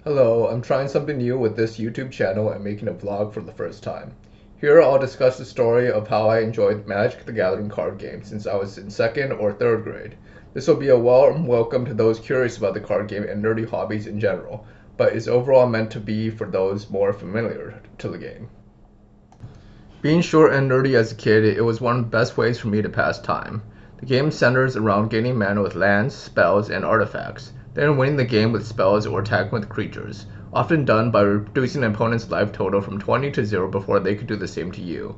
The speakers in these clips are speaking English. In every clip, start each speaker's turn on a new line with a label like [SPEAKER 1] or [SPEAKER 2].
[SPEAKER 1] Hello, I'm trying something new with this YouTube channel and making a vlog for the first time. Here I'll discuss the story of how I enjoyed Magic the Gathering card game since I was in 2nd or 3rd grade. This will be a warm welcome to those curious about the card game and nerdy hobbies in general, but is overall meant to be for those more familiar to the game. Being short and nerdy as a kid, it was one of the best ways for me to pass time. The game centers around gaining mana with lands, spells, and artifacts, then winning the game with spells or attacking with creatures, often done by reducing an opponent's life total from 20 to 0 before they could do the same to you.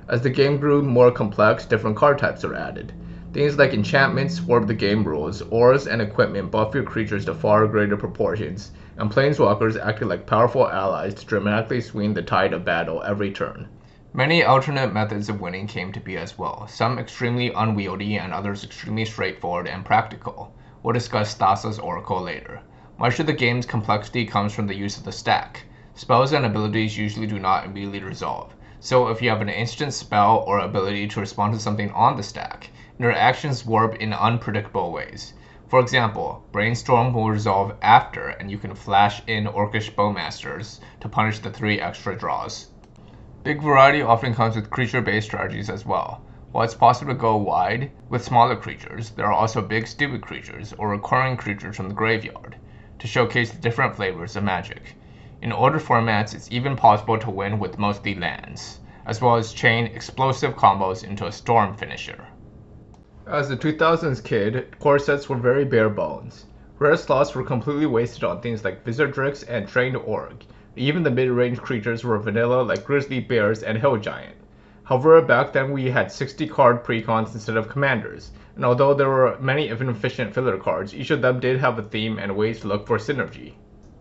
[SPEAKER 1] As the game grew more complex, different card types are added. Things like enchantments warp the game rules, auras and equipment buff your creatures to far greater proportions, and planeswalkers acted like powerful allies to dramatically swing the tide of battle every turn. Many alternate methods of winning came to be as well, some extremely unwieldy and others extremely straightforward and practical. We'll discuss Thassa's Oracle later. Much of the game's complexity comes from the use of the stack. Spells and abilities usually do not immediately resolve, so if you have an instant spell or ability to respond to something on the stack, your actions warp in unpredictable ways. For example, Brainstorm will resolve after and you can flash in Orcish Bowmasters to punish the 3 extra draws. Big variety often comes with creature-based strategies as well. While it's possible to go wide with smaller creatures, there are also big stupid creatures or recurring creatures from the graveyard to showcase the different flavors of Magic. In older formats, it's even possible to win with mostly lands, as well as chain explosive combos into a storm finisher. As a 2000s kid, core sets were very bare bones. Rare slots were completely wasted on things like Wizardrix and Trained Org. Even the mid-range creatures were vanilla like Grizzly Bears and Hill Giant. However, back then we had 60 card precons instead of commanders, and although there were many inefficient filler cards, each of them did have a theme and ways to look for synergy.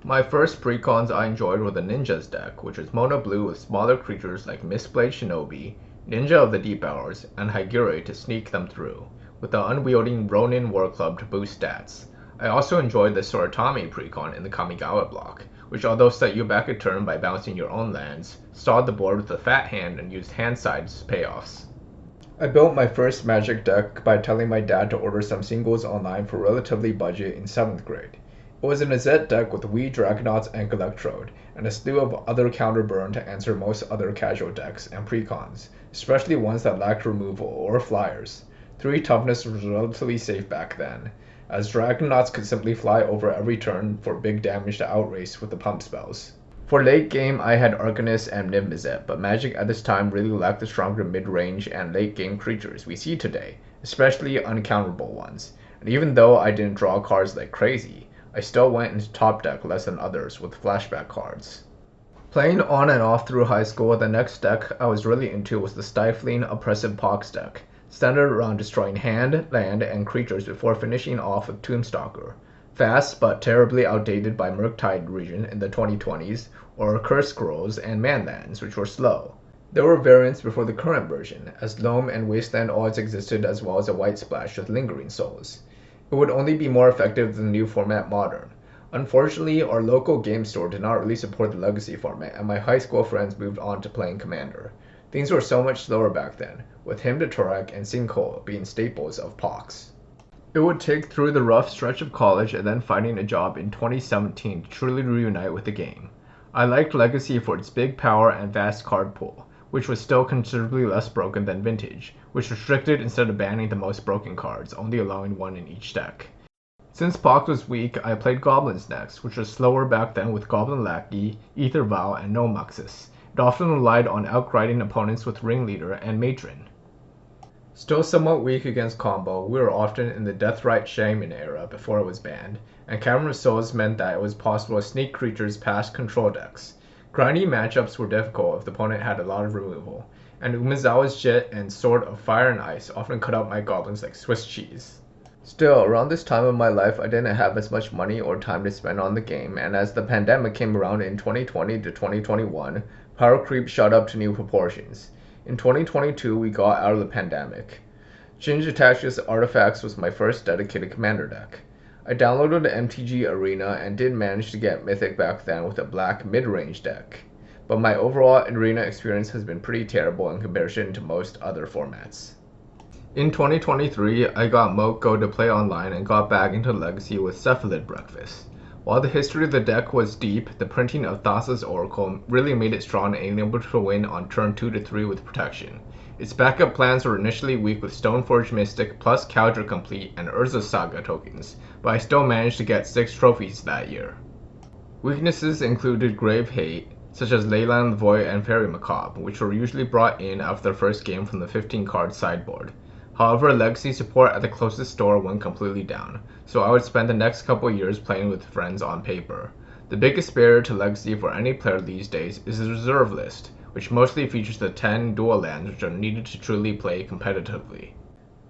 [SPEAKER 1] My first precons I enjoyed were the Ninjas deck, which was mono blue with smaller creatures like Mistblade Shinobi, Ninja of the Deep Hours, and Hagire to sneak them through, with the unwieldy Ronin War Club to boost stats. I also enjoyed the Soratami precon in the Kamigawa block, which although set you back a turn by bouncing your own lands, stalled the board with a fat hand and used hand sides payoffs. I built my first Magic deck by telling my dad to order some singles online for relatively budget in 7th grade. It was an Azet deck with Wii Dragonauts and Electrode, and a slew of other counter burn to answer most other casual decks and precons, especially ones that lacked removal or flyers. 3 toughness was relatively safe back then, as Dragonauts could simply fly over every turn for big damage to outrace with the pump spells. For late game, I had Arcanist and Niv-Mizzet, but Magic at this time really lacked the stronger mid-range and late game creatures we see today, especially uncounterable ones. And even though I didn't draw cards like crazy, I still went into top deck less than others with flashback cards. Playing on and off through high school, the next deck I was really into was the Stifling Oppressive Pox deck, centered around destroying hand, land, and creatures before finishing off with Tombstalker. Fast but terribly outdated by Murktide region in the 2020s, or Curse Scrolls and Manlands, which were slow. There were variants before the current version, as Loam and Wasteland always existed as well as a White Splash with Lingering Souls. It would only be more effective than the new format Modern. Unfortunately, our local game store did not really support the Legacy format, and my high school friends moved on to playing Commander. Things were so much slower back then, with Hymn to Tourach and Sinkhole being staples of Pox. It would take through the rough stretch of college and then finding a job in 2017 to truly reunite with the game. I liked Legacy for its big power and vast card pool, which was still considerably less broken than Vintage, which restricted instead of banning the most broken cards, only allowing one in each deck. Since Pox was weak, I played Goblins next, which was slower back then with Goblin Lackey, Aether Vial, and no Muxus. It often relied on outgrinding opponents with Ringleader and Matron. Still somewhat weak against combo, we were often in the Deathrite Shaman era before it was banned, and Cavern of Souls meant that it was possible to sneak creatures past control decks. Grindy matchups were difficult if the opponent had a lot of removal, and Umezawa's Jet and Sword of Fire and Ice often cut out my goblins like Swiss cheese. Still, around this time of my life I didn't have as much money or time to spend on the game, and as the pandemic came around in 2020 to 2021, power creep shot up to new proportions. In 2022, we got out of the pandemic. Jinj Attach's Artifacts was my first dedicated commander deck. I downloaded MTG Arena and did manage to get Mythic back then with a black mid-range deck, but my overall Arena experience has been pretty terrible in comparison to most other formats. In 2023, I got Moko to play online and got back into Legacy with Cephalid Breakfast. While the history of the deck was deep, the printing of Thassa's Oracle really made it strong and able to win on turn 2 to 3 with protection. Its backup plans were initially weak with Stoneforge Mystic plus Kaldra Complete and Urza Saga tokens, but I still managed to get 6 trophies that year. Weaknesses included Grave Hate, such as Leyline Void and Fairy Macabre, which were usually brought in after the first game from the 15-card sideboard. However, Legacy support at the closest store went completely down, so I would spend the next couple years playing with friends on paper. The biggest barrier to Legacy for any player these days is the reserve list, which mostly features the 10 dual lands which are needed to truly play competitively.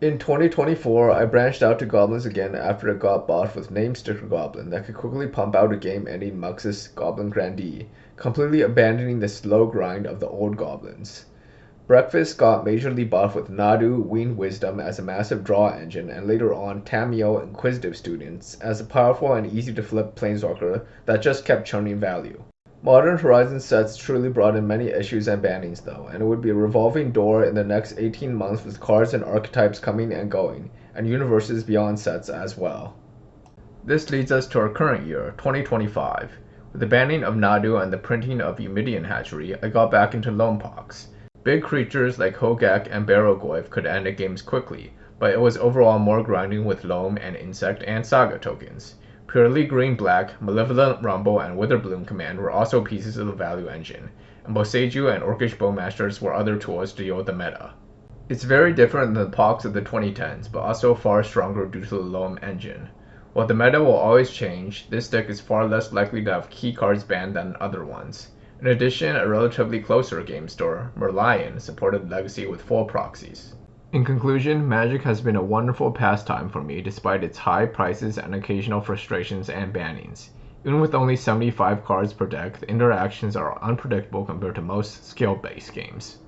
[SPEAKER 1] In 2024, I branched out to Goblins again after it got bought with Namesticker Goblin that could quickly pump out a game-ending Muxus Goblin Grandee, completely abandoning the slow grind of the old Goblins. Breakfast got majorly buffed with Nadu, Ween Wisdom as a massive draw engine, and later on Tamiyo Inquisitive Students as a powerful and easy to flip Planeswalker that just kept churning value. Modern Horizon sets truly brought in many issues and bannings though, and it would be a revolving door in the next 18 months with cards and archetypes coming and going, and universes beyond sets as well. This leads us to our current year, 2025. With the banning of Nadu and the printing of Eumidian Hatchery, I got back into Loampox. Big creatures like Hogak and Barrogoyf could end the games quickly, but it was overall more grinding with Loam and Insect and Saga tokens. Purely green-black, Malevolent Rumble and Witherbloom Command were also pieces of the value engine, and Boseiju and Orcish Bowmasters were other tools to deal with the meta. It's very different than the Pox of the 2010s, but also far stronger due to the Loam engine. While the meta will always change, this deck is far less likely to have key cards banned than other ones. In addition, a relatively closer game store, Merlion, supported Legacy with full proxies. In conclusion, Magic has been a wonderful pastime for me despite its high prices and occasional frustrations and bannings. Even with only 75 cards per deck, the interactions are unpredictable compared to most skill-based games.